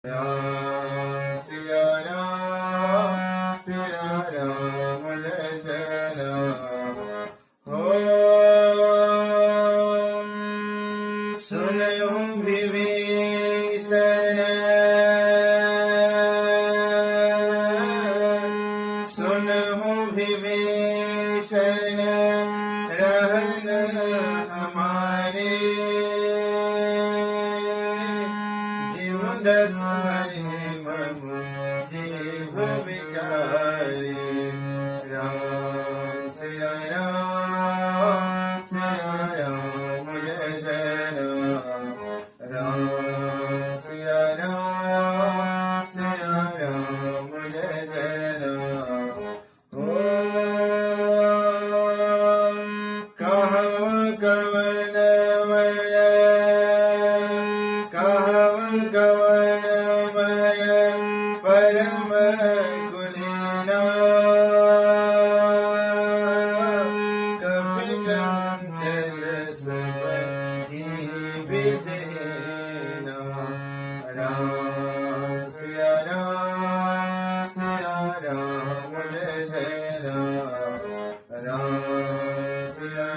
राम सिया राम जय जय राम। ओम सुनयो विभीषण सुनहु विभीषण रहन हमारे जीव दस मनु जीव विचारे। राम सिया राम जय जय राम। राम सिया राम जय जय राम। ओम कहव कवनमय परम कुलीना कपि चंचल सब विदेना। राम सिया राम जय जय राम। राम सिया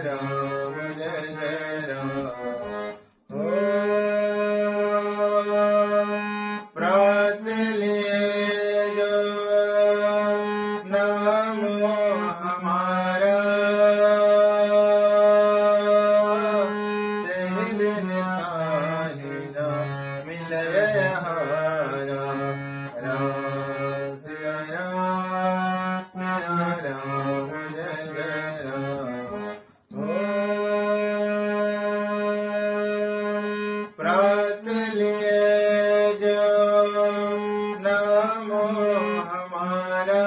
राम जय जय राम। प्रात लिए जो नाम हमारा तेहि दिन ताहि न मिले हारा। राम सिया राम जय जय राम। प्रात लिए जो नाम हमारा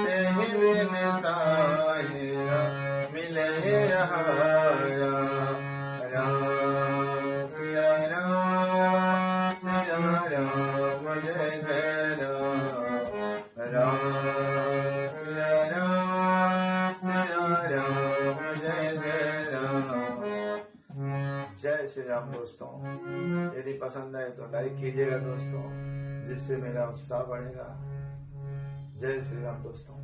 तेहि दिन ताहि मिले हारा। राम सिया राम जय जय राम। राम सिया राम जय जय राम। जय श्री राम दोस्तों, यदि पसंद आए तो लाइक कीजिएगा दोस्तों, जिससे मेरा उत्साह बढ़ेगा। जय श्री राम दोस्तों।